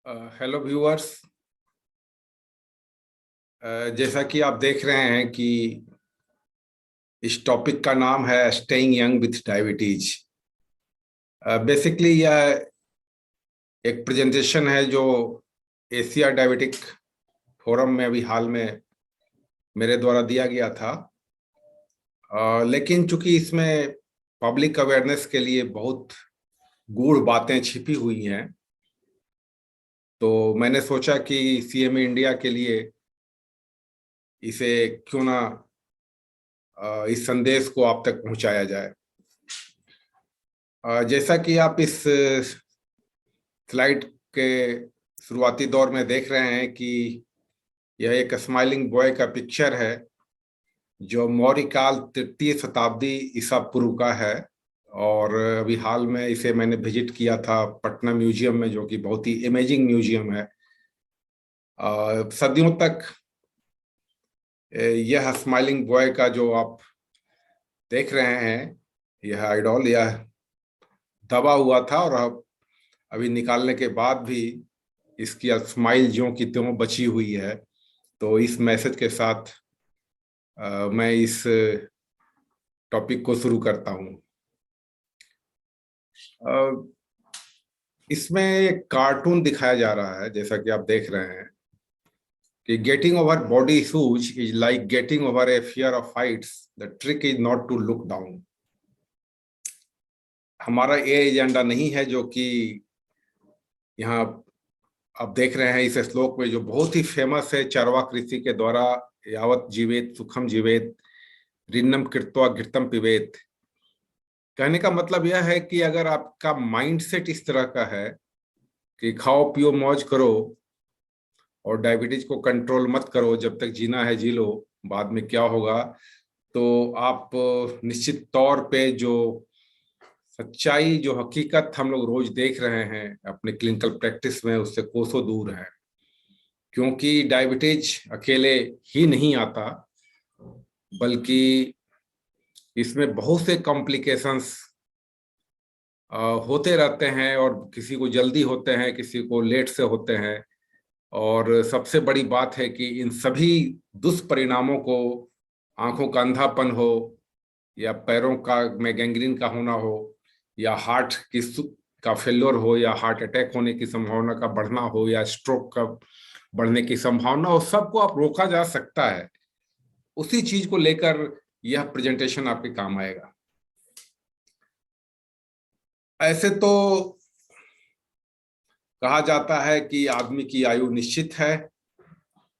Hello viewers. जैसा कि आप देख रहे हैं कि इस टॉपिक का नाम है staying young with diabetes. Basically यह एक प्रेजेंटेशन है जो एशिया डायबिटिक फोरम में अभी हाल में मेरे द्वारा दिया गया था। लेकिन चूंकि इसमें पब्लिक अवेयरनेस के लिए बहुत गूढ़ बातें छिपी हुई हैं, तो मैंने सोचा कि सीएमए इंडिया के लिए इसे क्यों ना इस संदेश को आप तक पहुंचाया जाए। जैसा कि आप इस स्लाइड के शुरुआती दौर में देख रहे हैं कि यह एक स्माइलिंग बॉय का पिक्चर है जो मौर्य काल तृतीय शताब्दी ईसा पूर्व का है। और अभी हाल में इसे मैंने विजिट किया था पटना म्यूजियम में, जो कि बहुत ही इमेजिंग म्यूजियम है। सदियों तक यह स्माइलिंग बॉय का जो आप देख रहे हैं, यह आइडॉल यह दबा हुआ था, और अब अभी निकालने के बाद भी इसकी स्माइल ज्यों की त्यों बची हुई है। तो इस मैसेज के साथ मैं इस टॉपिक को शुरू करता हूँ। इसमें एक कार्टून दिखाया जा रहा है, जैसा कि आप देख रहे हैं कि getting over body issues is like getting over a fear of heights, the trick is not to look down. हमारा ये एजेंडा नहीं है जो कि यहाँ आप देख रहे हैं इस श्लोक में, जो बहुत ही फेमस है चार्वाक ऋषि के द्वारा, यावत जीवेत सुखम जीवेत ऋन्नम कृत्वा घृतम पिबेत। कहने का मतलब यह है कि अगर आपका माइंडसेट इस तरह का है कि खाओ पियो मौज करो और डायबिटीज को कंट्रोल मत करो, जब तक जीना है जी लो, बाद में क्या होगा, तो आप निश्चित तौर पे जो सच्चाई, जो हकीकत हम लोग रोज देख रहे हैं अपने क्लिनिकल प्रैक्टिस में, उससे कोसों दूर है। क्योंकि डायबिटीज अकेले ही नहीं आता, बल्कि इसमें बहुत से कॉम्प्लिकेशंस होते रहते हैं, और किसी को जल्दी होते हैं, किसी को लेट से होते हैं। और सबसे बड़ी बात है कि इन सभी दुष्परिणामों को, आंखों का अंधापन हो, या पैरों का में गैंग्रीन का होना हो, या हार्ट की का फेल्योर हो, या हार्ट अटैक होने की संभावना का बढ़ना हो, या स्ट्रोक का बढ़ने की संभावना हो, सबको आप रोका जा सकता है। उसी चीज को लेकर यह प्रेजेंटेशन आपके काम आएगा। ऐसे तो कहा जाता है कि आदमी की आयु निश्चित है,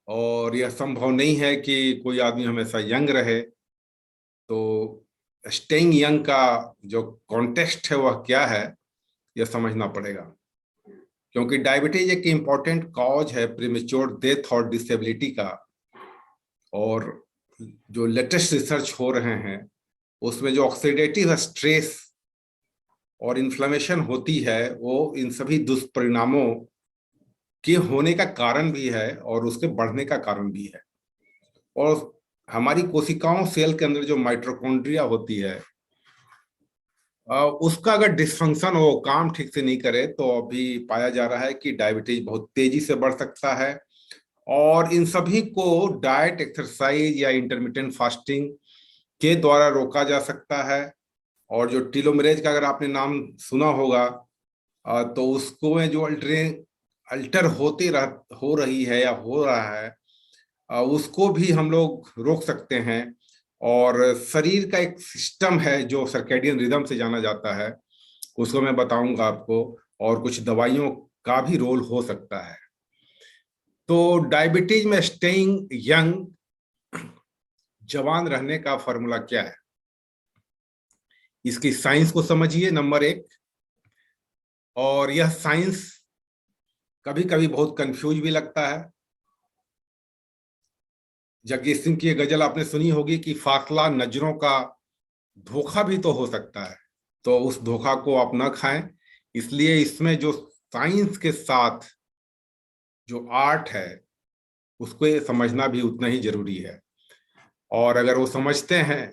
और यह संभव नहीं है कि कोई आदमी हमेशा यंग रहे। तो स्टेइंग यंग का जो कॉन्टेक्स्ट है वह क्या है, यह समझना पड़ेगा। क्योंकि डायबिटीज एक इम्पॉर्टेंट कॉज है प्रीमेच्योर डेथ और डिसेबिलिटी का। और जो लेटेस्ट रिसर्च हो रहे हैं उसमें जो ऑक्सीडेटिव स्ट्रेस और इन्फ्लेमेशन होती है, वो इन सभी दुष्परिणामों के होने का कारण भी है और उसके बढ़ने का कारण भी है। और हमारी कोशिकाओं, सेल के अंदर जो माइटोकॉन्ड्रिया होती है, उसका अगर डिसफंक्शन हो, काम ठीक से नहीं करे, तो अभी पाया जा रहा है कि डायबिटीज बहुत तेजी से बढ़ सकता है। और इन सभी को डाइट, एक्सरसाइज या इंटरमिटेंट फास्टिंग के द्वारा रोका जा सकता है। और जो टीलोमरेज का अगर आपने नाम सुना होगा, तो उसको में जो अल्टर हो रही है या हो रहा है, उसको भी हम लोग रोक सकते हैं। और शरीर का एक सिस्टम है जो सर्कैडियन रिदम से जाना जाता है, उसको मैं बताऊंगा आपको। और कुछ दवाइयों का भी रोल हो सकता है। तो डायबिटीज में स्टेइंग यंग, जवान रहने का फॉर्मूला क्या है, इसकी साइंस को समझिए, नंबर एक। और यह साइंस कभी कभी बहुत कंफ्यूज भी लगता है। जगजीत सिंह की गजल आपने सुनी होगी कि फासला नजरों का धोखा भी तो हो सकता है, तो उस धोखा को आप ना खाएं। इसलिए इसमें जो साइंस के साथ जो आर्ट है, उसको समझना भी उतना ही जरूरी है। और अगर वो समझते हैं,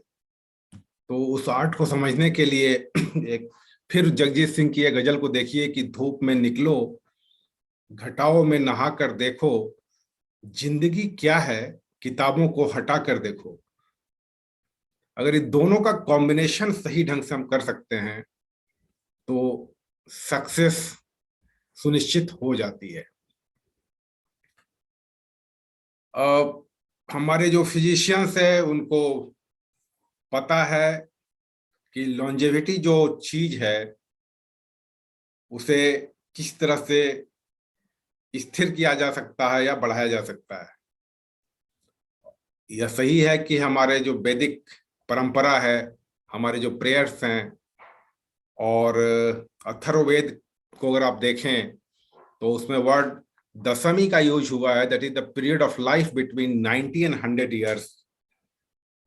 तो उस आर्ट को समझने के लिए एक फिर जगजीत सिंह की गजल को देखिए कि धूप में निकलो, घटाओं में नहा कर देखो, जिंदगी क्या है किताबों को हटा कर देखो। अगर इन दोनों का कॉम्बिनेशन सही ढंग से हम कर सकते हैं तो सक्सेस सुनिश्चित हो जाती है। अब हमारे जो फिजिशियंस है उनको पता है कि लॉन्जेविटी जो चीज है उसे किस तरह से स्थिर किया जा सकता है या बढ़ाया जा सकता है। यह सही है कि हमारे जो वैदिक परंपरा है, हमारे जो प्रेयर्स हैं, और अथर्ववेद को अगर आप देखें तो उसमें वर्ड दशमी का यूज हुआ है, that is the period of life between 90 and 100 years,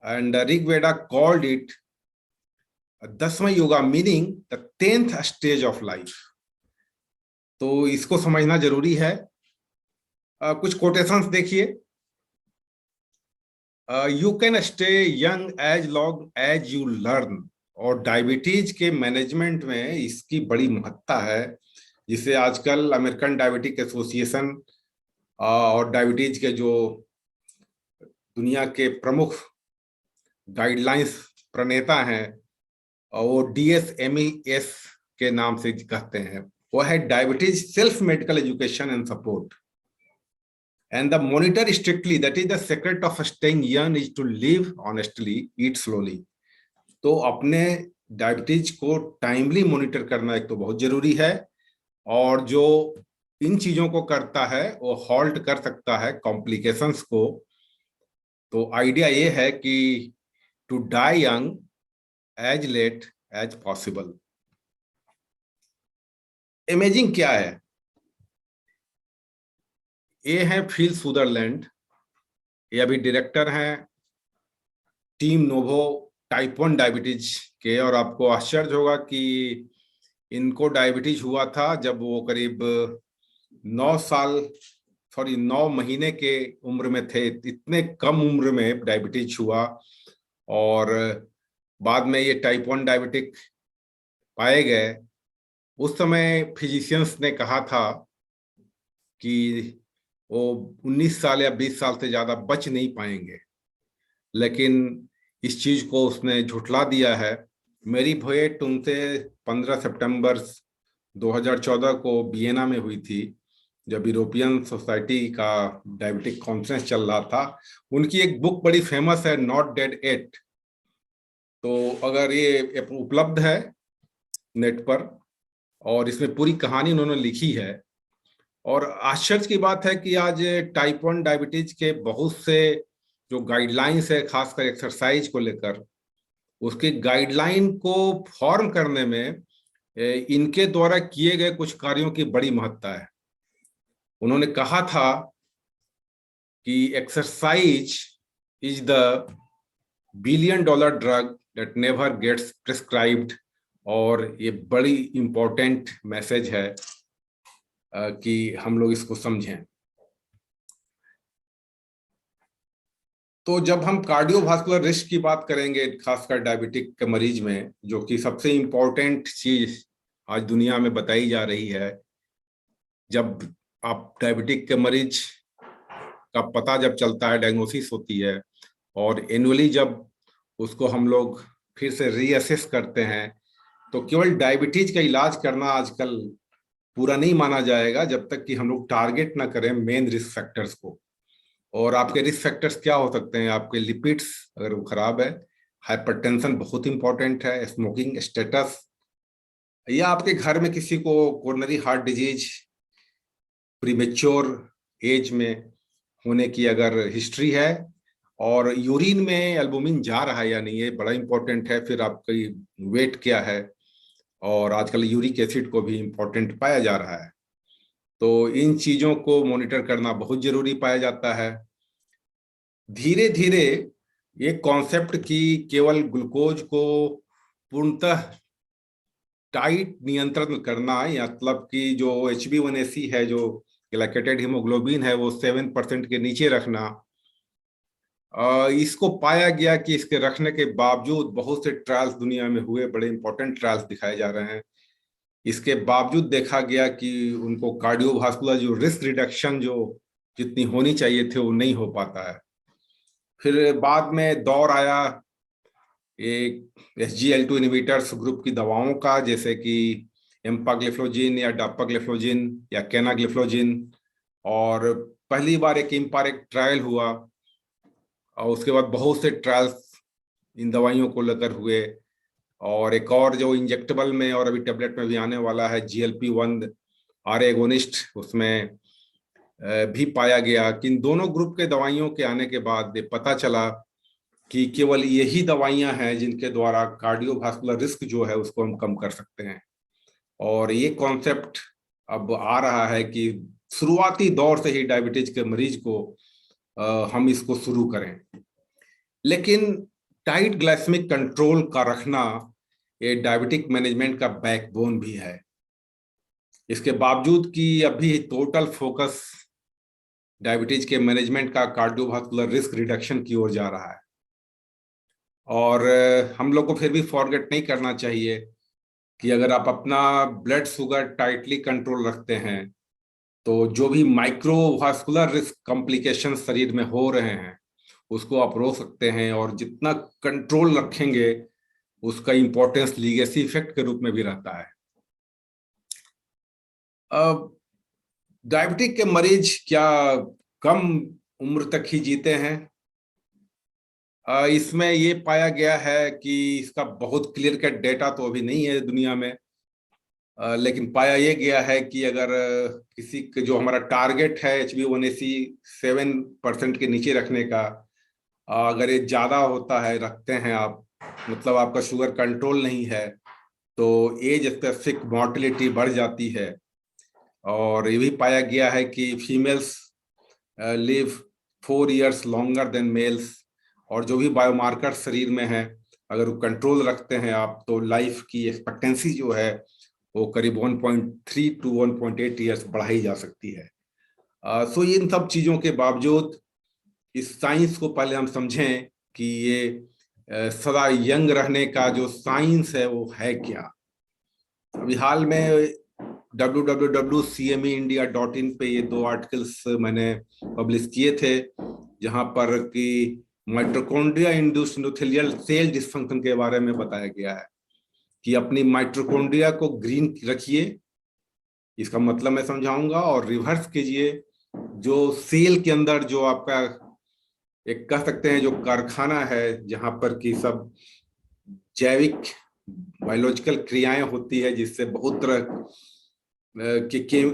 and Rigveda called it दसवां yuga, meaning the 10th stage of life. तो इसको समझना जरूरी है। कुछ कोटेशंस देखिए। You can stay young as long as you learn. और डायबिटीज के मैनेजमेंट में इसकी बड़ी महत्ता है, जिसे आजकल अमेरिकन डायबिटिक एसोसिएशन और डायबिटीज के जो दुनिया के प्रमुख गाइडलाइंस प्रणेता हैं और वो DSMES के नाम से कहते हैं। वो है diabetes self medical education and support and the monitor strictly, that is the secret of staying young is to live honestly, eat slowly. तो अपने डायबिटीज को टाइमली मॉनिटर करना एक तो बहुत जरूरी है, और जो इन चीजों को करता है वो हॉल्ट कर सकता है कॉम्प्लिकेशंस को। तो आइडिया ये है कि to die young as late as possible. Imaging क्या है? ये है फिल सुदरलैंड, ये अभी डायरेक्टर हैं टीम नोवो टाइप 1 डायबिटीज के। और आपको आश्चर्य होगा कि इनको डायबिटीज हुआ था जब वो करीब 9 साल, सॉरी 9 महीने के उम्र में थे। इतने कम उम्र में डायबिटीज हुआ, और बाद में ये टाइप 1 डायबिटिक पाए गए। उस समय फिजिशियंस ने कहा था कि वो 19 साल या 20 साल से ज्यादा बच नहीं पाएंगे, लेकिन इस चीज को उसने झुठला दिया है। मेरी भेंट उनसे 15 सितंबर 2014 को वियना में हुई थी, जब यूरोपियन सोसाइटी का डायबिटिक कॉन्फ्रेंस चल रहा था। उनकी एक बुक बड़ी फेमस है, नॉट डेड एट। तो अगर ये उपलब्ध है नेट पर, और इसमें पूरी कहानी उन्होंने लिखी है। और आश्चर्य की बात है कि आज टाइप 1 डायबिटीज के बहुत से जो गाइडलाइंस है, खासकर एक्सरसाइज को लेकर, उसके गाइडलाइन को फॉर्म करने में इनके द्वारा किए गए कुछ कार्यों की बड़ी महत्ता है। उन्होंने कहा था कि exercise is the $1 billion drug that never gets prescribed. और ये बड़ी इंपॉर्टेंट मैसेज है कि हम लोग इसको समझें। तो जब हम कार्डियोवास्कुलर रिस्क की बात करेंगे, खासकर डायबिटिक के मरीज में, जो कि सबसे इंपॉर्टेंट चीज आज दुनिया में बताई जा रही है, जब आप डायबिटिक के मरीज का पता जब चलता है, डायग्नोसिस होती है, और एनुअली जब उसको हम लोग फिर से रीअसेस करते हैं, तो केवल डायबिटीज का इलाज करना आजकल पूरा नहीं माना जाएगा जब तक कि हम लोग टारगेट ना करें मेन रिस्क फैक्टर्स को। और आपके रिस्क फैक्टर्स क्या हो सकते हैं? आपके लिपिड्स अगर वो खराब है, हाइपरटेंशन बहुत इंपॉर्टेंट है, स्मोकिंग स्टेटस, या आपके घर में किसी को coronary heart disease premature age में होने की अगर हिस्ट्री है, और यूरिन में एल्बुमिन जा रहा है या नहीं, ये बड़ा इंपॉर्टेंट है। फिर आपकी वेट क्या है, और आजकल यूरिक एसिड को भी इंपॉर्टेंट पाया जा रहा है। तो इन चीजों को मॉनिटर करना बहुत जरूरी पाया जाता है। धीरे धीरे ये कॉन्सेप्ट कि केवल ग्लूकोज को पूर्णतः टाइट नियंत्रण करना, या मतलब कि जो HbA1c है, जो ग्लाइकेटेड हीमोग्लोबिन है, वो 7% के नीचे रखना। इसको पाया गया कि इसके रखने के बावजूद बहुत से ट्रायल्स दुनिया में हुए, बड़े इंपॉर्टेंट ट्रायल्स दिखाए जा रहे हैं इसके बावजूद देखा गया कि उनको कार्डियोवास्कुलर जो रिस्क रिडक्शन जो जितनी होनी चाहिए थे वो नहीं हो पाता है। फिर बाद में दौर आया एक SGLT2 इनहिबिटर्स ग्रुप की दवाओं का, जैसे कि एम्पाग्लिफ्लोजिन या डापाग्लिफ्लोजिन या केनाग्लिफ्लोजिन। और पहली बार एक इम्पारेक्ट ट्रायल हुआ और उसके बाद बहुत से ट्रायल्स इन दवाइयों को लेकर हुए। और एक और जो इंजेक्टेबल में और अभी टेबलेट में भी आने वाला है GLP-1 आर एगोनिस्ट, उसमें भी पाया गया कि इन दोनों ग्रुप के दवाइयों के आने के बाद पता चला कि केवल यही दवाइयां हैं जिनके द्वारा कार्डियोवास्कुलर रिस्क जो है उसको हम कम कर सकते हैं। और ये कॉन्सेप्ट अब आ रहा है कि शुरुआती दौर से ही डायबिटीज के मरीज को हम इसको शुरू करें। लेकिन टाइट ग्लाइसेमिक कंट्रोल का रखना ये डायबिटिक मैनेजमेंट का बैकबोन भी है। इसके बावजूद कि अभी टोटल फोकस डायबिटीज के मैनेजमेंट का कार्डियोवास्कुलर रिस्क रिडक्शन की ओर जा रहा है। और हम लोग को फिर भी फॉरगेट नहीं करना चाहिए कि अगर आप अपना ब्लड शुगर टाइटली कंट्रोल रखते हैं तो जो भी माइक्रोवास्कुलर रिस्क कॉम्प्लिकेशन शरीर में हो रहे हैं उसको आप रोक सकते हैं। और जितना कंट्रोल रखेंगे उसका इंपॉर्टेंस लीगेसी इफेक्ट के रूप में भी रहता है। अब डायबिटिक के मरीज क्या कम उम्र तक ही जीते हैं? इसमें ये पाया गया है कि इसका बहुत क्लियर कट डेटा तो अभी नहीं है दुनिया में, लेकिन पाया ये गया है कि अगर किसी के जो हमारा टारगेट है HbA1c 7% के नीचे रखने का, अगर ये ज्यादा होता है रखते हैं आप, मतलब आपका शुगर कंट्रोल नहीं है, तो एज स्पेसिफिक मॉर्टेलिटी बढ़ जाती है। और ये भी पाया गया है कि females live 4 years longer than males. और जो भी बायोमार्कर शरीर में है अगर वो कंट्रोल रखते हैं आप, तो लाइफ की एक्सपेक्टेंसी जो है वो करीब 1.3 to 1.8 years बढ़ाई जा सकती है। सो इन सब चीजों के बावजूद इस साइंस को पहले हम समझें कि ये सदा यंग रहने का जो साइंस है वो है क्या। अभी हाल में www.cmeindia.in पे ये 2 आर्टिकल्स मैंने पब्लिश किए थे, जहां पर कि mitochondria induced endothelial cell dysfunction के बारे में बताया गया है कि अपनी माइटोकॉन्ड्रिया को ग्रीन रखिए, इसका मतलब मैं समझाऊंगा, और रिवर्स कीजिए जो सेल के अंदर जो आपका एक कह सकते हैं जो कारखाना है जहां पर कि सब जैविक बायोलॉजिकल क्रियाएं होती है जिससे बहुत तरह के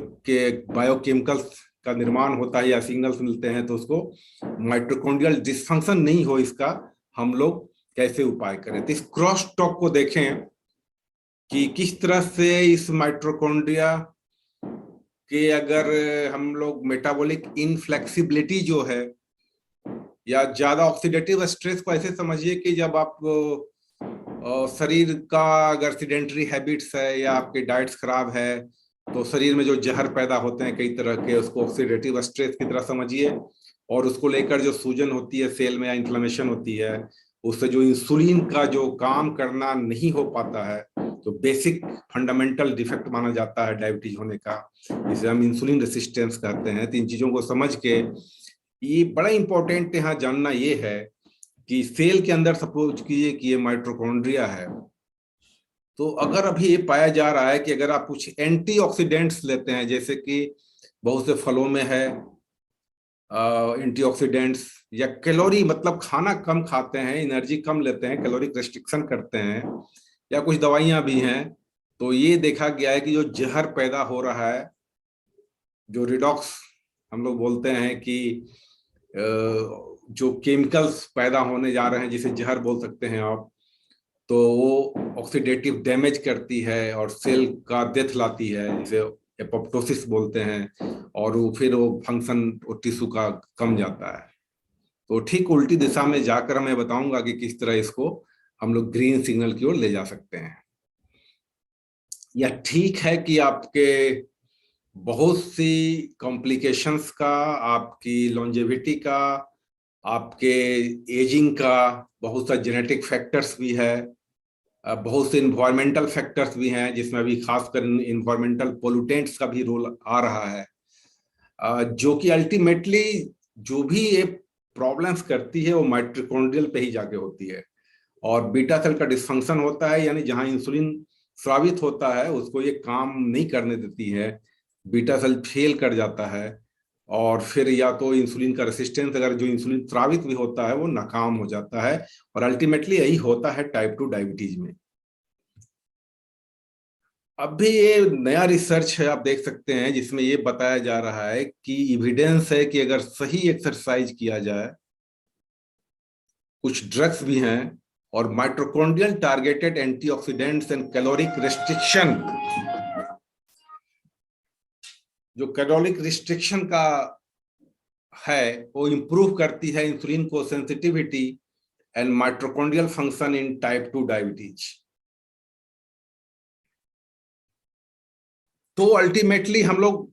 बायोकेमिकल्स का निर्माण होता है या सिग्नल्स मिलते हैं, तो उसको माइटोकॉन्ड्रियल डिसफंक्शन नहीं हो इसका हम लोग कैसे उपाय करें। तो इस क्रॉस टॉक को देखें कि किस तरह से इस माइटोकॉन्ड्रिया के अगर हम लोग मेटाबॉलिक इनफ्लेक्सिबिलिटी जो है या ज्यादा ऑक्सीडेटिव स्ट्रेस को ऐसे समझिए कि जब आप शरीर का अगर सीडेंटरी हैबिट्स है या आपके डाइट्स खराब है तो शरीर में जो जहर पैदा होते हैं कई तरह के, उसको ऑक्सीडेटिव स्ट्रेस की तरह समझिए। और उसको लेकर जो सूजन होती है सेल में या इन्फ्लेमेशन होती है, उससे जो इंसुलिन का जो काम करना नहीं हो पाता है, तो बेसिक फंडामेंटल डिफेक्ट माना जाता है डायबिटीज होने का, जिसे हम इंसुलिन रेसिस्टेंस कहते हैं। तो इन चीजों को समझ के ये बड़ा इंपॉर्टेंट यहाँ जानना ये है कि सेल के अंदर सपोज कीजिए कि ये माइटोकॉन्ड्रिया है, तो अगर अभी ये पाया जा रहा है कि अगर आप कुछ एंटीऑक्सीडेंट्स लेते हैं, जैसे कि बहुत से फलों में है एंटीऑक्सीडेंट्स, या कैलोरी मतलब खाना कम खाते हैं, एनर्जी कम लेते हैं, कैलोरिक रेस्ट्रिक्शन करते हैं, या कुछ दवाइयां भी हैं, तो ये देखा गया है कि जो जहर पैदा हो रहा है, जो रिडॉक्स हम लोग बोलते हैं कि जो केमिकल्स पैदा होने जा रहे हैं जिसे जहर बोल सकते हैं आप, तो वो ऑक्सीडेटिव डैमेज करती है और सेल का डेथ लाती है, जिसे एपोप्टोसिस बोलते हैं, और वो फिर वो फंक्शन टिश्यू का कम जाता है। तो ठीक उल्टी दिशा में जाकर मैं बताऊंगा कि किस तरह इसको हम लोग ग्रीन सिग्नल की ओर ले जा सकते हैं। या ठीक है कि आपके बहुत सी कॉम्प्लिकेशंस का, आपकी लॉन्जेविटी का, आपके एजिंग का बहुत सा जेनेटिक फैक्टर्स भी है, बहुत से इन्वायरमेंटल फैक्टर्स भी हैं, जिसमें अभी खासकर इन्वायरमेंटल पोल्यूटेंट्स का भी रोल आ रहा है, जो कि अल्टीमेटली जो भी ये प्रॉब्लम्स करती है वो माइटोकॉन्ड्रियल पे ही जाके होती है। और बीटा सेल का डिस्फंक्शन होता है, यानी जहां इंसुलिन स्रावित होता है उसको ये काम नहीं करने देती है, बीटा सेल फेल कर जाता है, और फिर या तो इंसुलिन का रेसिस्टेंस, अगर जो इंसुलिन स्रावित भी होता है वो नाकाम हो जाता है, और अल्टीमेटली यही होता है टाइप 2 डायबिटीज में। अब भी ये नया रिसर्च है, आप देख सकते हैं, जिसमें ये बताया जा रहा है कि इविडेंस है कि अगर सही एक्सरसाइज किया जाए, कुछ ड्रग्स भी हैं, और mitochondrial targeted antioxidants and caloric restriction, जो कैलोरिक रिस्ट्रिक्शन का है वो इंप्रूव करती है इंसुलिन को sensitivity and mitochondrial function in type 2 diabetes. तो अल्टीमेटली हम लोग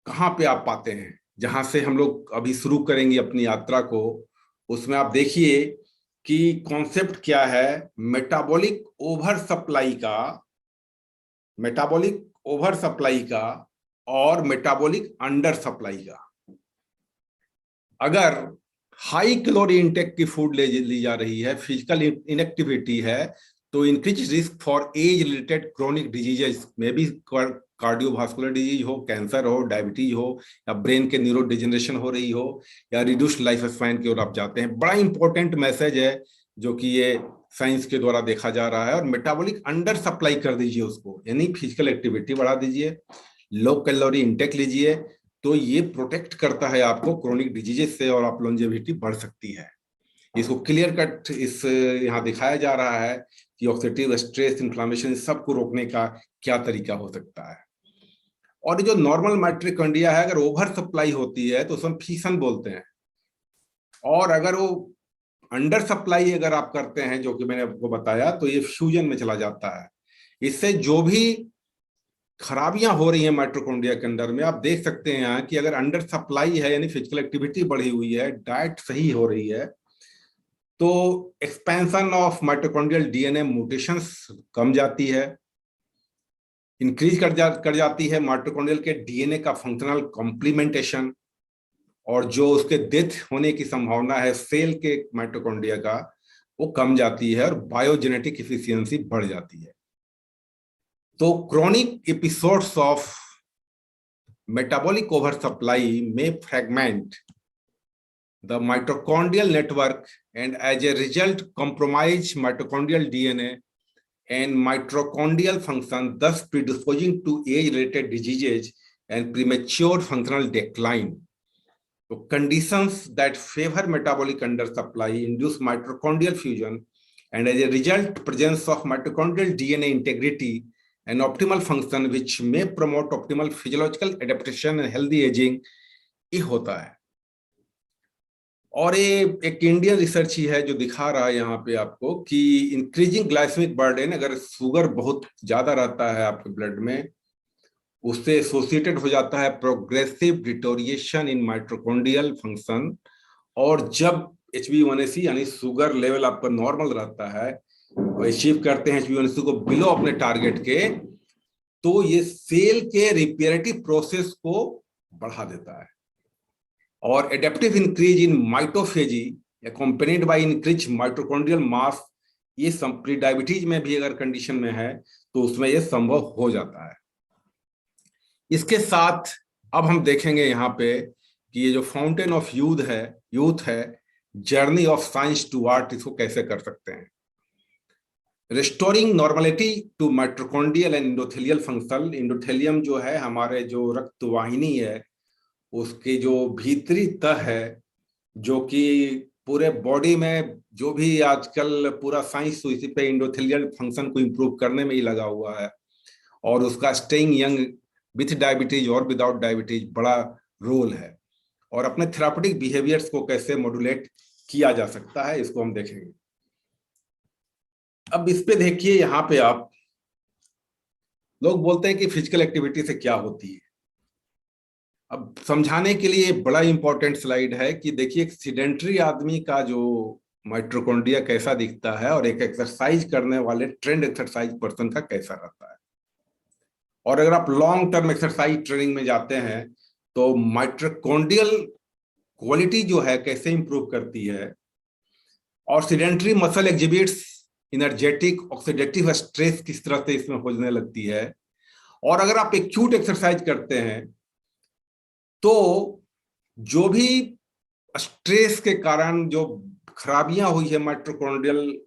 कहाँ पे आ पाते हैं, जहां से हम लोग अभी शुरू करेंगे अपनी यात्रा को, उसमें आप देखिए कि कॉन्सेप्ट क्या है, मेटाबॉलिक ओवर सप्लाई का, मेटाबॉलिक ओवर सप्लाई का और मेटाबॉलिक अंडर सप्लाई का। अगर हाई कैलोरी इंटेक की फूड ली जा रही है, फिजिकल इनएक्टिविटी है, तो increase risk for age related chronic diseases में भी, कार्डियोवास्कुलर डिजीज हो, कैंसर हो, डायबिटीज हो, या ब्रेन के न्यूरो डिजेनरेशन हो रही हो, या रिड्यूस्ड लाइफ स्पैन की ओर आप जाते हैं। बड़ा इंपॉर्टेंट मैसेज है जो कि ये साइंस के द्वारा देखा जा रहा है। और मेटाबॉलिक अंडर सप्लाई कर दीजिए उसको, यानी फिजिकल एक्टिविटी बढ़ा दीजिए, लो कैलोरी इंटेक लीजिए, तो ये प्रोटेक्ट करता है आपको क्रोनिक डिजीजेस से, और आप लॉन्जेविटी बढ़ सकती है। इसको क्लियर कट इस यहाँ दिखाया जा रहा है कि ऑक्सीडेटिव स्ट्रेस, इन्फ्लामेशन, सबको रोकने का क्या तरीका हो सकता है। और जो नॉर्मल माइटोकॉन्ड्रिया है, अगर ओवर सप्लाई होती है तो उसमें फीसन बोलते हैं, और अगर वो अंडर सप्लाई अगर आप करते हैं, जो कि मैंने आपको बताया, तो ये फ्यूजन में चला जाता है। इससे जो भी खराबियां हो रही हैं माइटोकॉन्ड्रिया के अंदर में, आप देख सकते हैं यहाँ कि अगर अंडर सप्लाई है, यानी फिजिकल एक्टिविटी बढ़ी हुई है, डाइट सही हो रही है, तो expansion of mitochondrial DNA mutations कम जाती है, इंक्रीज कर जाती है माइटोकॉन्ड्रियल के डीएनए का फंक्शनल कॉम्प्लीमेंटेशन, और जो उसके डेथ होने की संभावना है सेल के माइटोकॉन्ड्रिया का, वो कम जाती है, और बायोजेनेटिक इफिशियंसी बढ़ जाती है। तो chronic episodes of metabolic oversupply may fragment the mitochondrial network and as a result compromise mitochondrial DNA and mitochondrial function, thus predisposing to age-related diseases and premature functional decline. So conditions that favor metabolic undersupply induce mitochondrial fusion, and as a result presence of mitochondrial DNA integrity and optimal function which may promote optimal physiological adaptation and healthy aging, ये होता है। और ये एक Indian research ही है जो दिखा रहा है यहाँ पे आपको कि इंक्रीजिंग ग्लाइसेमिक बर्डन, अगर शुगर बहुत ज्यादा रहता है आपके ब्लड में, उससे एसोसिएटेड हो जाता है प्रोग्रेसिव डिटोरिएशन इन माइटोकॉन्ड्रियल फंक्शन। और जब HbA1c यानी शुगर लेवल आपका नॉर्मल रहता है, अचीव करते हैं HbA1c को बिलो अपने टारगेट के, तो ये सेल के रिपेरेटिव प्रोसेस को बढ़ा देता है। और adaptive increase in mitophagy accompanied by increase mitochondrial mass, ये प्री डायबिटीज में भी अगर कंडीशन में है तो उसमें ये संभव हो जाता है। इसके साथ अब हम देखेंगे यहाँ पे कि ये जो फाउंटेन ऑफ यूथ है, journey of science to art, इसको कैसे कर सकते हैं। Restoring normality to mitochondrial and endothelial function. Endothelium जो है हमारे जो रक्त वाहिनी है, उसकी जो भीतरी तह है, जो कि पूरे बॉडी में जो भी आजकल पूरा साइंस तो इसी पे इंडोथेलियल फंक्शन को इंप्रूव करने में ही लगा हुआ है, और उसका स्टेइंग यंग विथ डायबिटीज और विदाउट डायबिटीज बड़ा रोल है। और अपने थेरापेटिक बिहेवियर्स को कैसे मॉड्यूलेट किया जा सकता है, इसको हम देखेंगे। अब इस पे देखिए, यहाँ पे आप लोग बोलते हैं कि फिजिकल एक्टिविटी से क्या होती है। अब समझाने के लिए बड़ा इंपॉर्टेंट स्लाइड है कि देखिए, एक सीडेंटरी आदमी का जो माइटोकॉन्ड्रिया कैसा दिखता है और एक एक्सरसाइज करने वाले ट्रेंड एक्सरसाइज पर्सन का कैसा रहता है। और अगर आप लॉन्ग टर्म एक्सरसाइज ट्रेनिंग में जाते हैं तो माइटोकॉन्ड्रियल क्वालिटी जो है कैसे इंप्रूव करती है, और sedentary muscle exhibits energetic oxidative stress किस तरह से इसमें होने लगती है। और अगर आप एक्यूट एक्सरसाइज करते हैं तो जो भी स्ट्रेस के कारण जो खराबियां हुई है माइटोकॉन्ड्रियल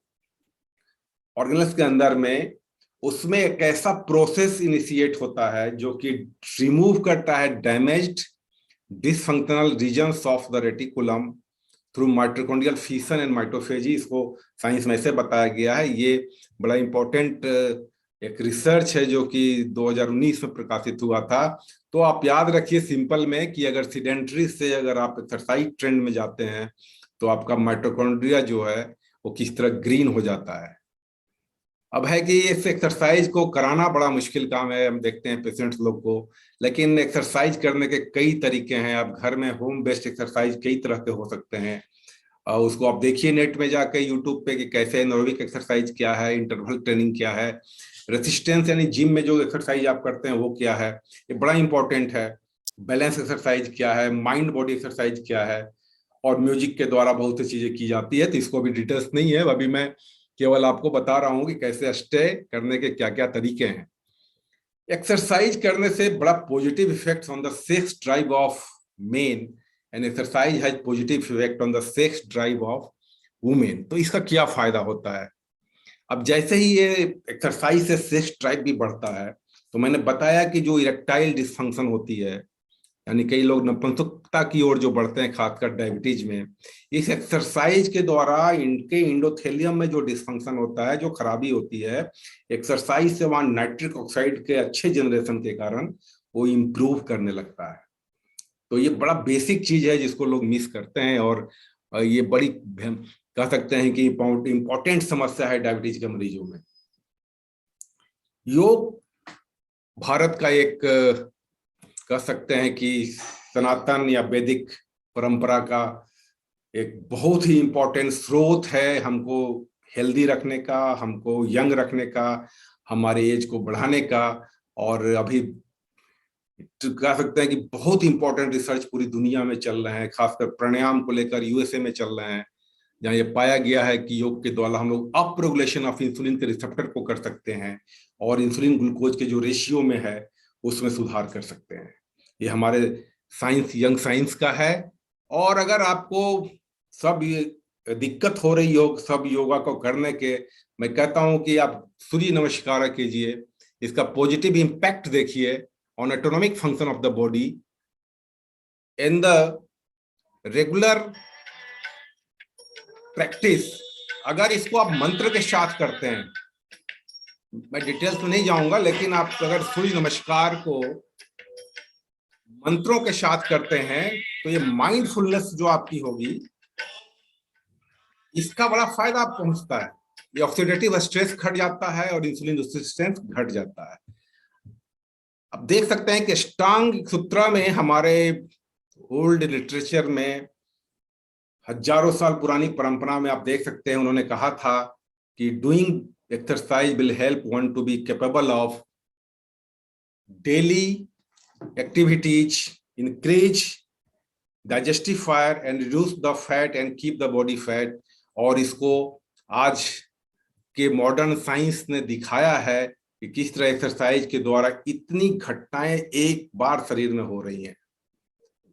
ऑर्गेनल्स के अंदर में, उसमें एक ऐसा प्रोसेस इनिशिएट होता है जो कि रिमूव करता है damaged dysfunctional regions of the reticulum through mitochondrial fission and mitophagy. इसको साइंस में ऐसे बताया गया है। ये बड़ा इंपॉर्टेंट एक रिसर्च है जो कि 2019 में प्रकाशित हुआ था। तो आप याद रखिए सिंपल में कि अगर सीडेंटरी से अगर आप एक्सरसाइज ट्रेंड में जाते हैं तो आपका माइटोकॉन्ड्रिया जो है वो किस तरह ग्रीन हो जाता है। अब है कि इस एक्सरसाइज को कराना बड़ा मुश्किल काम है, हम देखते हैं पेशेंट्स लोग को, लेकिन एक्सरसाइज करने के कई तरीके हैं। आप घर में होम बेस्ड एक्सरसाइज कई तरह के हो सकते हैं। उसको आप देखिए नेट में जाके यूट्यूब पे कि कैसे एरोबिक एक्सरसाइज क्या है, इंटरवल ट्रेनिंग क्या है, रेसिस्टेंस यानी जिम में जो एक्सरसाइज आप करते हैं वो क्या है, ये बड़ा इंपॉर्टेंट है। बैलेंस एक्सरसाइज क्या है, माइंड बॉडी एक्सरसाइज क्या है, और म्यूजिक के द्वारा बहुत सी चीजें की जाती है। तो इसको भी डिटेल्स नहीं है, अभी मैं केवल आपको बता रहा हूं कि कैसे स्टे करने के क्या क्या तरीके हैं। एक्सरसाइज करने से बड़ा positive effects on the sex drive of main and exercise has positive effect on the sex drive of women. तो इसका क्या फायदा होता है? अब जैसे ही ये एक्सरसाइज से सेक्स ड्राइव भी बढ़ता है, तो मैंने बताया कि जो इरेक्टाइल डिसफंक्शन होती है, यानी कई लोग नपुंसकता की ओर जो बढ़ते हैं खासकर डायबिटीज में, इस एक्सरसाइज के द्वारा इनके इंडोथेलियम में जो डिसफंक्शन होता है, जो खराबी होती है, एक्सरसाइज से वहां नाइट्रिक ऑक्साइड के अच्छे जनरेशन के कारण वो इंप्रूव करने लगता है। तो ये बड़ा बेसिक चीज है जिसको लोग मिस करते हैं, और ये बड़ी कह सकते हैं कि इंपॉर्टेंट समस्या है डायबिटीज के मरीजों में। योग भारत का एक कह सकते हैं कि सनातन या वैदिक परंपरा का एक बहुत ही इंपॉर्टेंट स्रोत है, हमको हेल्दी रखने का, हमको यंग रखने का, हमारे एज को बढ़ाने का। और अभी कह सकते हैं कि बहुत इंपॉर्टेंट रिसर्च पूरी दुनिया में चल रहे हैं, खासकर प्राणायाम को लेकर यूएसए में चल रहे हैं, जहाँ ये पाया गया है कि योग के द्वारा हम लोग अप रेगुलेशन ऑफ इंसुलिन के रिसेप्टर को कर सकते हैं और इंसुलिन ग्लूकोज के जो रेशियो में है उसमें सुधार कर सकते हैं। ये हमारे साइंस, यंग साइंस का है। और अगर आपको सब ये दिक्कत हो रही हो सब योगा को करने के, मैं कहता हूं कि आप सूर्य नमस्कार कीजिए, इसका पॉजिटिव इंपैक्ट देखिए on autonomic function of the body in the regular practice। अगर इसको आप मंत्र के साथ करते हैं, मैं डिटेल्स में नहीं जाऊंगा, लेकिन आप अगर सूर्य नमस्कार को मंत्रों के साथ करते हैं तो ये माइंडफुलनेस जो आपकी होगी, इसका बड़ा फायदा आप पहुंचता है। ये ऑक्सीडेटिव स्ट्रेस घट जाता है और इंसुलिन रेजिस्टेंस घट जाता है। अब देख सकते हैं कि अष्टांग सूत्र में, हमारे ओल्ड लिटरेचर में, हजारों साल पुरानी परंपरा में आप देख सकते हैं, उन्होंने कहा था कि doing exercise will help one to be capable of daily activities, increase digestive fire and reduce the fat and keep the body fat. और इसको आज के मॉडर्न साइंस ने दिखाया है कि किस तरह एक्सरसाइज के द्वारा इतनी घटनाएं एक बार शरीर में हो रही हैं।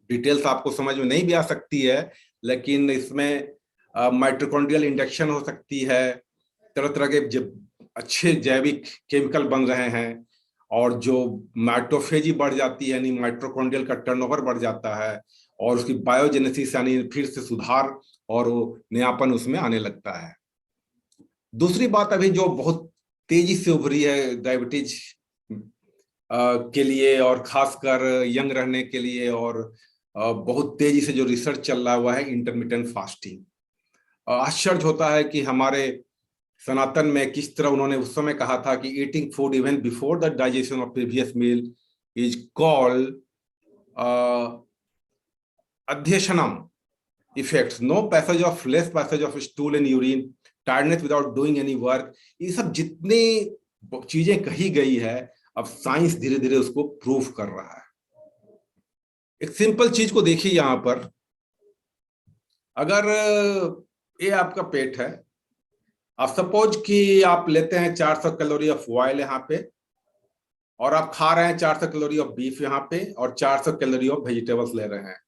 डिटेल्स आपको समझ में नहीं भी आ सकती है, लेकिन इसमें माइटोकॉन्ड्रियल इंडक्शन हो सकती है, तरह तरह के अच्छे जैविक केमिकल बन रहे हैं, और जो माइटोफेजी बढ़ जाती है यानी माइटोकॉन्ड्रियल का टर्नओवर बढ़ जाता है, और उसकी बायोजेनेसिस यानी फिर से सुधार और वो नयापन उसमें आने लगता है। दूसरी बात अभी जो बहुत तेजी से उभरी है डायबिटीज के लिए, और खासकर यंग रहने के लिए, और बहुत तेजी से जो रिसर्च चल रहा हुआ है, इंटरमिटेंट फास्टिंग। आश्चर्य होता है कि हमारे सनातन में किस तरह उन्होंने उस समय कहा था कि eating food even before the digestion of previous meal is called अध्यशनम, effects, no passage of less passage of stool in urine, tiredness without doing any work, ये सब जितनी चीजें कही गई है अब साइंस धीरे धीरे उसको प्रूव कर रहा है। एक सिंपल चीज को देखिए यहां पर, अगर ये आपका पेट है, आप सपोज कि आप लेते हैं 400 कैलोरी ऑफ ऑयल यहाँ पे, और आप खा रहे हैं 400 कैलोरी ऑफ बीफ यहाँ पे, और 400 कैलोरी ऑफ वेजिटेबल्स ले रहे हैं।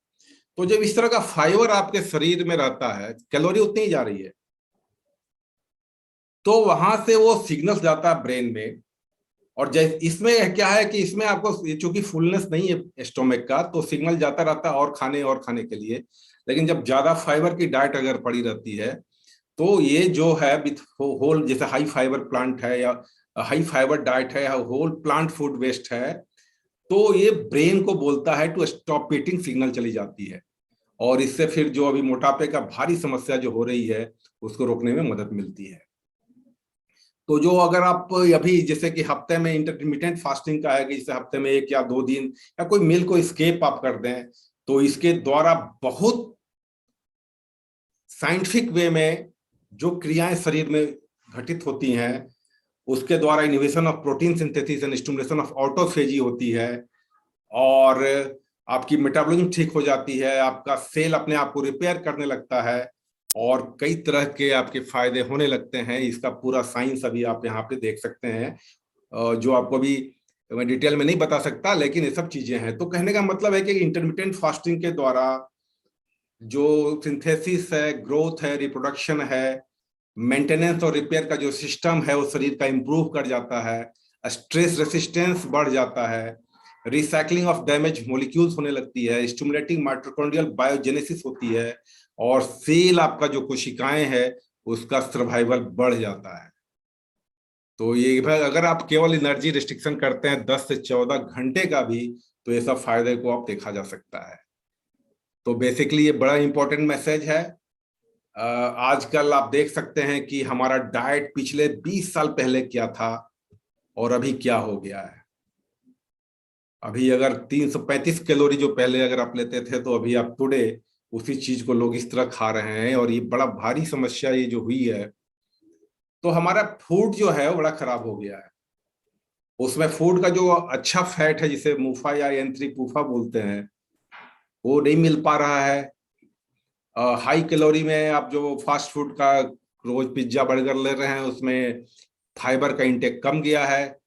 तो जब इस तरह का फाइबर आपके शरीर में रहता है, कैलोरी उतनी ही जा रही है, तो वहां से वो सिग्नल्स जाता है ब्रेन में। और जैसे इसमें क्या है कि इसमें आपको चूंकि फुलनेस नहीं है स्टोमक का, तो सिग्नल जाता रहता है और खाने के लिए। लेकिन जब ज्यादा फाइबर की डाइट अगर पड़ी रहती है, तो ये जो है विथ होल, जैसे हाई फाइबर प्लांट है या हाई फाइबर डाइट है या होल प्लांट फूड वेस्ट है, तो ये ब्रेन को बोलता है टू स्टॉप ईटिंग, सिग्नल चली जाती है। और इससे फिर जो अभी मोटापे का भारी समस्या जो हो रही है उसको रोकने में मदद मिलती है। तो जो अगर आप अभी जैसे कि हफ्ते में इंटरमिटेंट फास्टिंग का है कि जैसे हफ्ते में 1 या 2 दिन या कोई मील को स्केप आप कर दें, तो इसके द्वारा बहुत साइंटिफिक वे में जो क्रियाएं शरीर में घटित होती हैं, उसके द्वारा inhibition of protein synthesis and stimulation of autophagy होती है, और आपकी मेटाबॉलिज्म ठीक हो जाती है, आपका सेल अपने आप को रिपेयर करने लगता है, और कई तरह के आपके फायदे होने लगते हैं। इसका पूरा साइंस अभी आप यहाँ पे देख सकते हैं, जो आपको अभी मैं डिटेल में नहीं बता सकता, लेकिन ये सब चीजें हैं। तो कहने का मतलब है कि इंटरमिटेंट फास्टिंग के द्वारा जो सिंथेसिस है, ग्रोथ है, रिप्रोडक्शन है, मेंटेनेंस और रिपेयर का जो सिस्टम है वो शरीर का इंप्रूव कर जाता है, स्ट्रेस रेसिस्टेंस बढ़ जाता है, रिसाइकलिंग ऑफ डैमेज मॉलिक्यूल्स होने लगती है, स्टिमुलेटिंग माइटोकॉन्ड्रियल बायोजेनेसिस होती है, और सेल आपका जो कोशिकाएं है उसका सर्वाइवल बढ़ जाता है। तो ये अगर आप केवल एनर्जी रिस्ट्रिक्शन करते हैं 10 से 14 घंटे का भी, तो ये सब फायदे को आप देखा जा सकता है। तो बेसिकली ये बड़ा इंपॉर्टेंट मैसेज है। आजकल आप देख सकते हैं कि हमारा डाइट पिछले 20 साल पहले क्या था और अभी क्या हो गया है। अभी अगर 335 कैलोरी जो पहले अगर आप लेते थे, तो अभी आप टुडे उसी चीज को लोग इस तरह खा रहे हैं, और ये बड़ा भारी समस्या ये जो हुई है। तो हमारा फूड जो है वो बड़ा खराब हो गया है। उसमें फूड का जो अच्छा फैट है, जिसे मूफा या एन3 पूफा बोलते हैं, वो नहीं मिल पा रहा है। हाई कैलोरी में आप जो फास्ट फूड का रोज पिज्जा बर्गर ले रहे हैं, उसमें फाइबर का इंटेक कम गया है,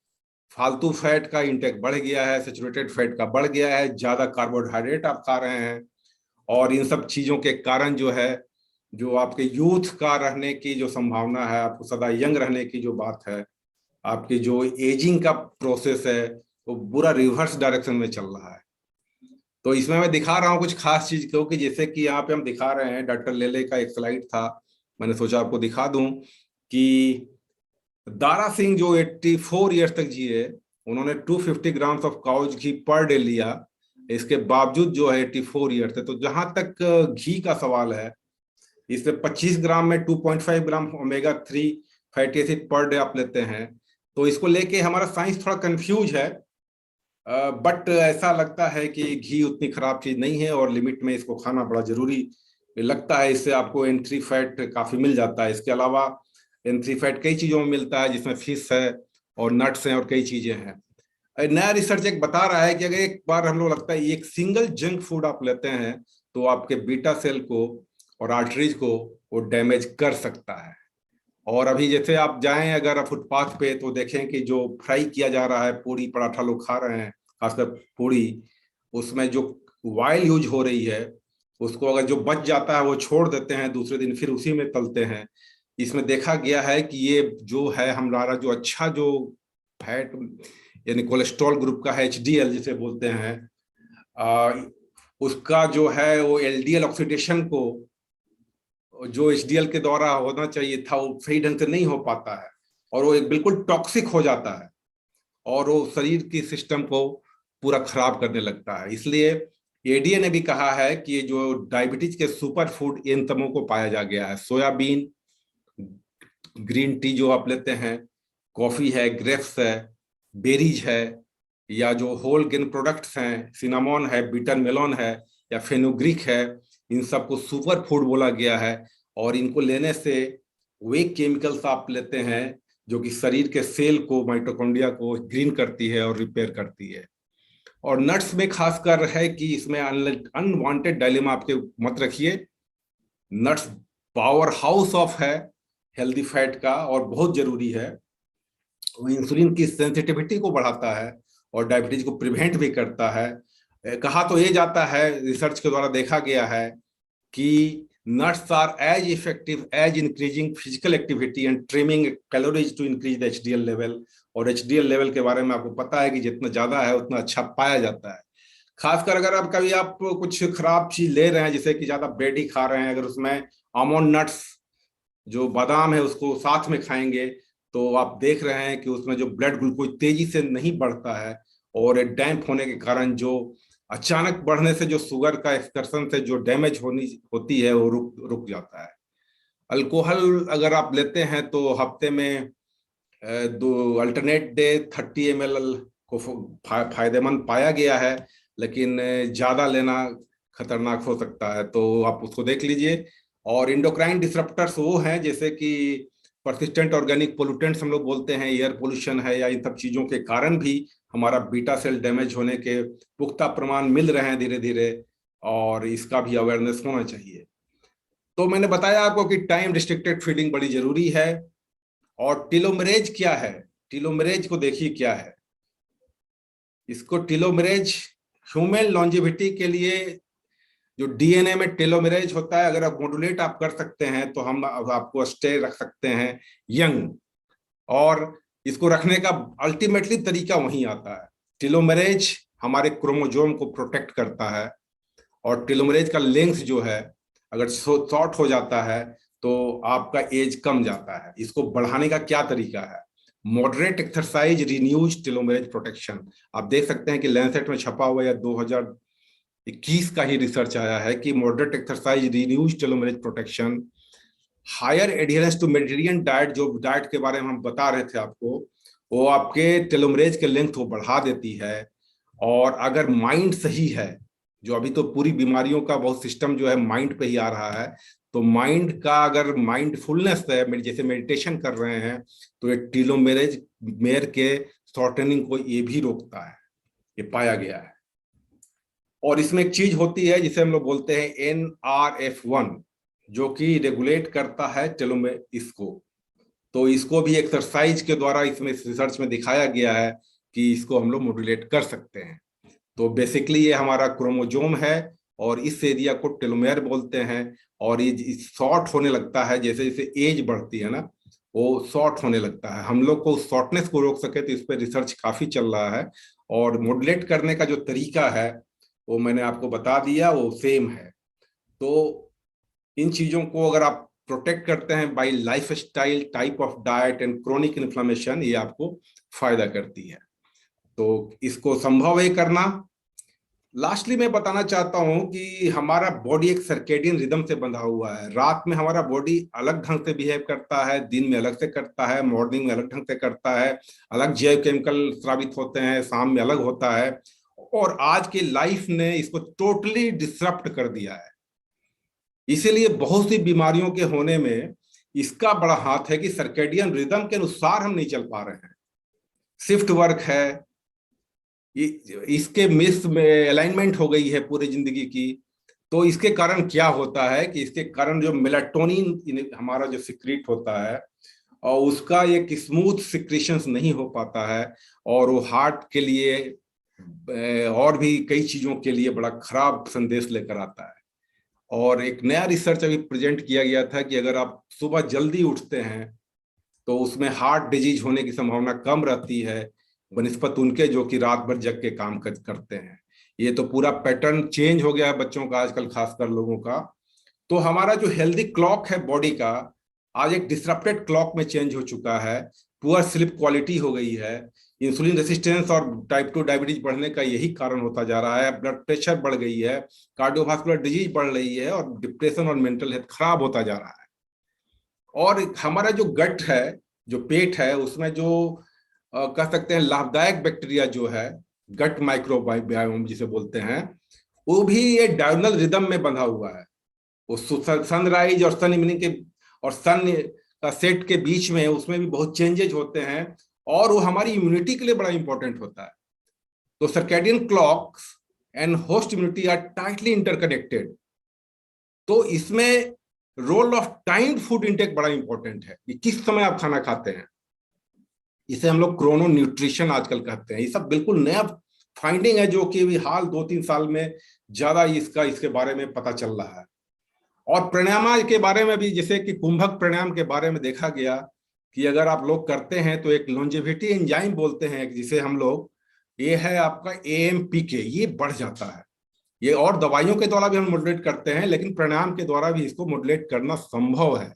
फालतू फैट का इंटेक बढ़ गया है, सेचुरेटेड फैट का बढ़ गया है, ज्यादा कार्बोहाइड्रेट आप खा रहे हैं। और इन सब चीजों के कारण जो है, जो आपके यूथ का रहने की जो संभावना है, आपको सदा यंग रहने की जो बात है, आपकी जो एजिंग का प्रोसेस है, वो पूरा रिवर्स डायरेक्शन में चल रहा है। तो इसमें मैं दिखा रहा हूँ कुछ खास चीज को, कि जैसे कि यहाँ पे हम दिखा रहे हैं, डॉक्टर लेले का एक स्लाइड था, मैंने सोचा आपको दिखा दूं कि दारा सिंह जो 84 ईयर्स तक जिए, उन्होंने 250 grams of cows ghee per day लिया। इसके बावजूद जो है 84 ईयर थे। तो जहां तक घी का सवाल है, इसमें 25 ग्राम में 2.5 gram omega 3 fatty acid per day आप लेते हैं। तो इसको लेके हमारा साइंस थोड़ा कंफ्यूज है, बट ऐसा लगता है कि घी उतनी खराब चीज नहीं है, और लिमिट में इसको खाना बड़ा जरूरी लगता है। इससे आपको N3 फैट काफी मिल जाता है। इसके अलावा N3 फैट कई चीजों में मिलता है, जिसमें फिश है और नट्स हैं और कई चीजें हैं। नया रिसर्च एक बता रहा है कि अगर एक बार हम लोग लगता है एक सिंगल जंक फूड आप लेते हैं, तो आपके बीटा सेल को और आर्टरीज को वो डैमेज कर सकता है। और अभी जैसे आप जाएं अगर फुटपाथ पे, तो देखें कि जो फ्राई किया जा रहा है, पूरी पराठा लोग खा रहे हैं, खासकर पूरी, उसमें जो ऑयल यूज हो रही है, उसको अगर जो बच जाता है वो छोड़ देते हैं, दूसरे दिन फिर उसी में तलते हैं। इसमें देखा गया है कि ये जो है हमारा जो अच्छा जो फैट यानी कोलेस्ट्रॉल ग्रुप का है, HDL जिसे बोलते हैं, उसका जो है वो LDL ऑक्सीडेशन को, जो HDL के द्वारा होना चाहिए था, वो सही ढंग से नहीं हो पाता है, और वो एक बिल्कुल टॉक्सिक हो जाता है, और वो शरीर की सिस्टम को पूरा खराब करने लगता है। इसलिए ADA ने भी कहा है कि ये जो डायबिटीज के सुपर फूड इन तमों को पाया जा गया है, सोयाबीन, ग्रीन टी जो आप लेते हैं, कॉफी है, ग्रेप्स है, बेरीज है, या जो होल ग्रेन प्रोडक्ट्स हैं, सिनामोन है, बीटन मेलोन है, या फेनुग्रीक है, इन सबको सुपर फूड बोला गया है। और इनको लेने से वे केमिकल्स आप लेते हैं जो कि शरीर के सेल को, माइटोकॉन्ड्रिया को ग्रीन करती है और रिपेयर करती है। और नट्स में खासकर है कि इसमें अनवांटेड डायलेमा आपके मत रखिए। नट्स पावर हाउस ऑफ है हेल्दी फैट का और बहुत जरूरी है। वो इंसुलिन की सेंसिटिविटी को बढ़ाता है और डायबिटीज को प्रिवेंट भी करता है। कहा तो ये जाता है, रिसर्च के द्वारा देखा गया है कि nuts are as effective as increasing physical activity and trimming calories to increase the HDL level। और HDL लेवल के बारे में आपको पता है कि जितना ज्यादा है उतना अच्छा पाया जाता है। खासकर अगर आप कभी आप कुछ खराब चीज ले रहे हैं, जैसे कि ज्यादा ब्रेड ही खा रहे हैं, अगर उसमें आलमंड नट्स जो बादाम है उसको साथ में खाएंगे तो आप देख रहे हैं कि उसमें जो ब्लड ग्लूकोज तेजी से नहीं बढ़ता है और डैम्प होने के कारण जो अचानक बढ़ने से जो शुगर का एक्सकर्शन से जो डैमेज होनी होती है वो रुक रुक जाता है। अल्कोहल अगर आप लेते हैं तो हफ्ते में दो अल्टरनेट डे 30 ml को फायदेमंद पाया गया है, लेकिन ज्यादा लेना खतरनाक हो सकता है, तो आप उसको देख लीजिए। और इंडोक्राइन डिसरप्टर्स वो हैं जैसे कि परसिस्टेंट ऑर्गेनिक पोल्यूटेंट्स हम लोग बोलते हैं, एयर पोल्यूशन है या इन सब चीजों के कारण भी हमारा बीटा सेल डैमेज होने के पुख्ता प्रमाण मिल रहे हैं धीरे धीरे, और इसका भी अवेयरनेस होना चाहिए। तो मैंने बताया आपको कि टाइम रिस्ट्रिक्टेड फीडिंग बड़ी जरूरी है। और टीलोमरेज क्या है? टीलोमरेज को देखिए क्या है। इसको टीलोमरेज ह्यूमन लॉन्जेविटी के लिए जो डीएनए में टेलोमेरेज होता है, अगर आप मॉड्यूलेट आप कर सकते हैं तो हम आपको स्टे रख सकते हैं यंग। और इसको रखने का अल्टीमेटली तरीका वहीं आता है। टेलोमेरेज हमारे क्रोमोजोम को प्रोटेक्ट करता है और टेलोमेरेज का लेंथ जो है अगर शॉर्ट हो जाता है तो आपका एज कम जाता है। इसको बढ़ाने का क्या तरीका है? Moderate exercise renews telomerase protection. आप देख सकते हैं कि लैंसेट में छपा हुआ या 2021 का ही रिसर्च आया है कि moderate exercise renews telomerase protection. Higher adherence to Mediterranean diet, जो डाइट के बारे में हम बता रहे थे आपको, वो आपके टेलोमेरेज के लेंथ को बढ़ा देती है। और अगर माइंड सही है, जो अभी तो पूरी बीमारियों का बहुत सिस्टम जो है माइंड पे ही आ रहा है, तो माइंड का अगर माइंडफुलनेस है, जैसे मेडिटेशन कर रहे हैं, तो ये टीलोमेरेज मेयर के शॉर्टनिंग को ये भी रोकता है, ये पाया गया है। और इसमें एक चीज होती है जिसे हम लोग बोलते हैं NRF1, जो कि रेगुलेट करता है टेलोमेर इसको। तो इसको भी एक्सरसाइज के द्वारा इसमें रिसर्च में दिखाया गया है कि इसको हम लोग मॉड्यूलेट कर सकते हैं। तो बेसिकली ये हमारा क्रोमोजोम है और इस एरिया को टेलोमेयर बोलते हैं। और ये शॉर्ट होने लगता है जैसे जैसे एज बढ़ती है ना, वो शॉर्ट होने लगता है। हम लोग को शॉर्टनेस को रोक सके तो इस पर रिसर्च काफी चल रहा है। और मॉड्यूलेट करने का जो तरीका है वो मैंने आपको बता दिया, वो सेम है। तो इन चीजों को अगर आप प्रोटेक्ट करते हैं bye life style, type of diet and chronic inflammation, ये आपको फायदा करती है। तो इसको संभव है करना। लास्टली मैं बताना चाहता हूं कि हमारा बॉडी एक सर्केडियन रिदम से बंधा हुआ है। रात में हमारा बॉडी अलग ढंग से बिहेव करता है, दिन में अलग से करता है, मॉर्निंग में अलग ढंग से करता है, अलग जैव केमिकल स्रावित होते हैं, शाम में अलग होता है। और आज की लाइफ ने इसको टोटली डिसरप्ट कर दिया है। इसीलिए बहुत सी बीमारियों के होने में इसका बड़ा हाथ है कि सर्केडियन रिदम के अनुसार हम नहीं चल पा रहे हैं। शिफ्ट वर्क है, इसके मिस में अलाइनमेंट हो गई है पूरी जिंदगी की। तो इसके कारण क्या होता है कि इसके कारण जो मेलाटोनिन हमारा जो सिक्रीट होता है और उसका एक स्मूथ सिक्रीशंस नहीं हो पाता है, और वो हार्ट के लिए और भी कई चीजों के लिए बड़ा खराब संदेश लेकर आता है। और एक नया रिसर्च अभी प्रेजेंट किया गया था कि अगर आप सुबह जल्दी उठते हैं तो उसमें हार्ट डिजीज होने की संभावना कम रहती है बनिस्पत उनके जो कि रात भर जग के काम करते हैं। ये तो पूरा पैटर्न चेंज हो गया है बच्चों का आजकल, खासकर लोगों का। तो हमारा जो हेल्दी क्लॉक है बॉडी का, आज एक डिसरप्टेड क्लॉक में चेंज हो चुका है। पुअर स्लीप क्वालिटी हो गई है। इंसुलिन रेसिस्टेंस और टाइप 2 डायबिटीज बढ़ने का यही कारण होता जा रहा है। ब्लड प्रेशर बढ़ गई है, कार्डियोवास्कुलर डिजीज बढ़ रही है, और डिप्रेशन और मेंटल हेल्थ खराब होता जा रहा है। और हमारा जो गट है, जो पेट है, उसमें जो कह सकते हैं लाभदायक बैक्टीरिया जो है, गट माइक्रोबायोम जिसे बोलते हैं, वो भी ये डायगोनल रिदम में बंधा हुआ है। उस सनराइज और सन इवनिंग के और सन का सेट के बीच में उसमें भी बहुत चेंजेज होते हैं, और वो हमारी इम्यूनिटी के लिए बड़ा इंपॉर्टेंट होता है। तो circadian clocks and host immunity are tightly interconnected. तो इसमें role of timed food intake बड़ा इंपॉर्टेंट है कि किस समय आप खाना खाते हैं। इसे हम लोग क्रोनो न्यूट्रिशन आजकल कहते हैं। ये सब बिल्कुल नया फाइंडिंग है जो कि अभी हाल 2-3 साल में ज्यादा इसके बारे में पता चल रहा है। और प्राणायाम के बारे में भी, जैसे कि कुंभक प्राणायाम के बारे में देखा गया कि अगर आप लोग करते हैं तो एक लॉन्जेविटी एंजाइम बोलते हैं जिसे हम लोग, ये है आपका AMPK, ये बढ़ जाता है। ये और दवाइयों के द्वारा भी हम मॉड्यूलेट करते हैं, लेकिन प्राणायाम के द्वारा भी इसको मॉड्यूलेट करना संभव है।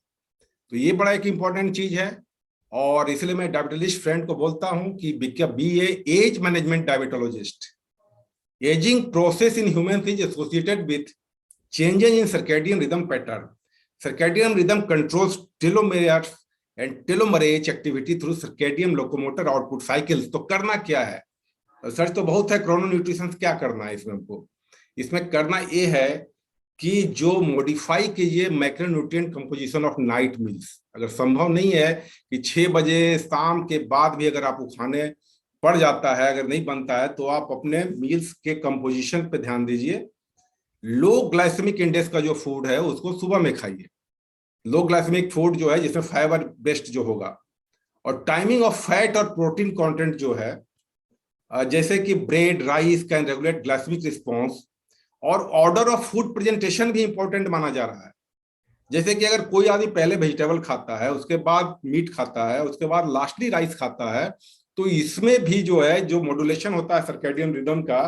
तो ये बड़ा एक इंपॉर्टेंट चीज है। और इसलिए मैं डायबिटोलॉजिस्ट फ्रेंड को बोलता हूं कि be a age management diabetologist. Ageing process in humans is associated with changes in circadian rhythm pattern. Circadian rhythm controls telomeres and telomerase activity through circadian locomotor output cycles. तो करना क्या है? Search तो बहुत है, क्रोनो न्यूट्रिशन क्या करना है इसमें हमको। इसमें करना ये है कि जो मॉडिफाई कीजिए macronutrient composition of night meals. अगर संभव नहीं है कि 6 बजे शाम के बाद भी अगर आपको खाने पड़ जाता है, अगर नहीं बनता है, तो आप अपने मील्स के कंपोजिशन पे ध्यान दीजिए। लो ग्लाइसेमिक इंडेक्स का जो फूड है उसको सुबह में खाइए। लो ग्लाइसेमिक फूड जो है जिसमें फाइबर बेस्ड जो होगा, और टाइमिंग ऑफ फैट और प्रोटीन कंटेंट जो है, जैसे कि bread rice can regulate glycaemic response. और ऑर्डर ऑफ फूड प्रेजेंटेशन भी इंपॉर्टेंट माना जा रहा है। जैसे कि अगर कोई आदमी पहले वेजिटेबल खाता है, उसके बाद मीट खाता है, उसके बाद लास्टली राइस खाता है, तो इसमें भी जो है जो मॉड्यूलेशन होता है सर्कैडियन रिदम का,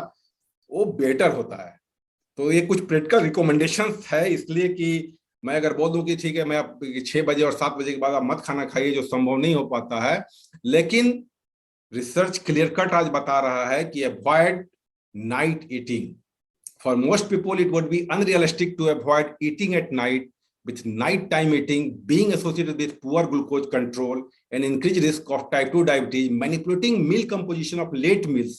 वो बेटर होता है। तो ये कुछ प्रैक्टिकल रिकमेंडेशंस है, इसलिए कि मैं अगर बोल दूं कि ठीक है मैं 6 बजे और 7 बजे के बाद आप मत खाना खाइए, जो संभव नहीं हो पाता है, लेकिन रिसर्च क्लियर कट आज बता रहा है कि avoid night eating. For most people it would be unrealistic to avoid eating at night, with night time eating being associated with poor glucose control and increased risk of type 2 diabetes. Manipulating meal composition of late meals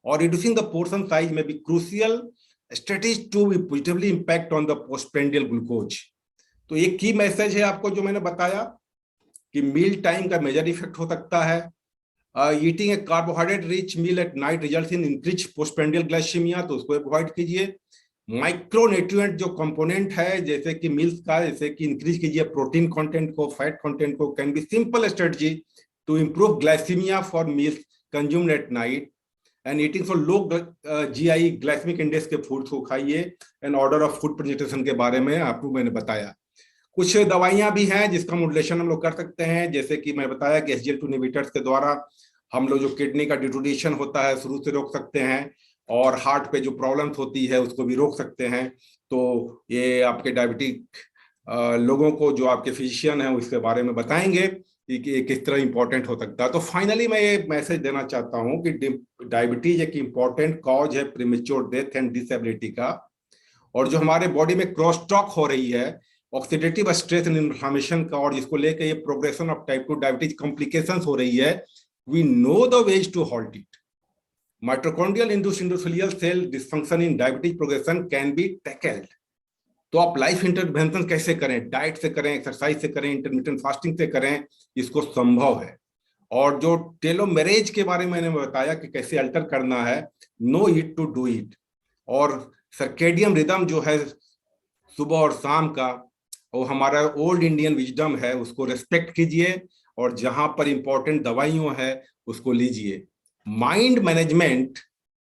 or reducing the portion size may be crucial strategies to positively impact on the postprandial glucose. तो एक की message है आपको जो मैंने बताया कि meal time का मेजर इफेक्ट हो सकता है। Eating a carbohydrate rich meal at night results in increase postprandial glycaemia, तो उसको अवॉइड कीजिए। माइक्रोन्यूट्रिएंट जो कंपोनेंट है जैसे कि मिल्क का, जैसे कि इंक्रीज कीजिए प्रोटीन कंटेंट को, फैट कंटेंट को। Can be simple strategy to improve glycaemia for milk consumed at night and eating for low GI glycaemic index के फूड्स को खाइए। And order of food presentation के बारे में आपको मैंने बताया। कुछ दवाइयां भी हैं जिसका मॉड्यूलेशन हम लोग कर सकते हैं, जैसे कि मैं बताया कि SGLT2 इनहिबिटर्स के द्वारा हम लोग जो किडनी का डिटोरेशन होता है शुरू से रोक सकते हैं, और हार्ट पे जो प्रॉब्लम्स होती है उसको भी रोक सकते हैं। तो ये आपके डायबिटिक लोगों को जो आपके फिजिशियन हैं उसके बारे में बताएंगे कि किस तरह इंपॉर्टेंट हो सकता है। तो फाइनली मैं ये मैसेज देना चाहता हूं कि डायबिटीज एक इंपॉर्टेंट कॉज है प्रीमेच्योर डेथ एंड डिसेबिलिटी का, और जो हमारे बॉडी में क्रॉस टॉक हो रही है ऑक्सीडेटिव स्ट्रेस एंड इन्फ्लेमेशन का, और जिसको लेकर ये progression of type 2 diabetes complications हो रही है, we know the ways to halt it. Mitochondrial induced endothelial cell dysfunction in diabetic progression can be tackled. तो आप लाइफ इंटरवेंशन कैसे करें? डाइट से करें, एक्सरसाइज से करें, इंटरमिटेंट फास्टिंग से करें, इसको संभव है। और जो टेलोमेरेज के बारे में मैंने बताया कि कैसे अल्टर करना है, know it to do it. और सर्केडियन रिदम जो है सुबह और शाम का, वो हमारा ओल्ड इंडियन विजडम है, उसको रेस्पेक्ट कीजिए, और जहां पर इंपॉर्टेंट दवाइयों है उसको लीजिए। Mind management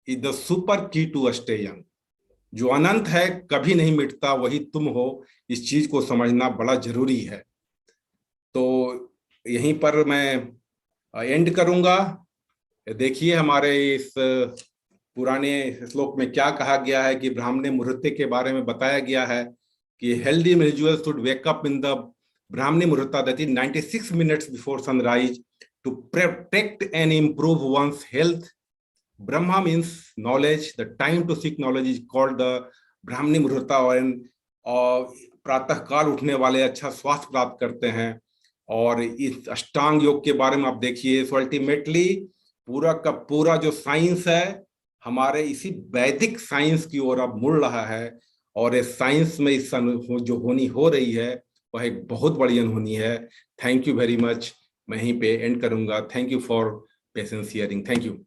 is the super की टू स्टे यंग। जो अनंत है कभी नहीं मिटता, वही तुम हो, इस चीज को समझना बड़ा जरूरी है। तो यहीं पर मैं एंड करूंगा। देखिए हमारे इस पुराने श्लोक में क्या कहा गया है कि ब्राह्मणे मुहूर्ते के बारे में बताया गया है कि healthy individual should wake up in the Brahmani muhurta, that is 96 minutes before sunrise, to protect and improve one's health. Brahma means knowledge. The time to seek knowledge is called the Brahmani Muhurta, और प्रातः काल उठने वाले अच्छा स्वास्थ्य प्राप्त करते हैं। और इस अष्टांग योग के बारे में आप देखिए, सो अल्टीमेटली पूरा का पूरा जो साइंस है हमारे इसी वैदिक साइंस की ओर अब मुड़ रहा है। और इस साइंस में इस जो होनी हो रही है वह एक बहुत बड़ी अनहोनी है। Thank you very much. मैं यहीं पे एंड करूंगा। Thank you for patience hearing. Thank you.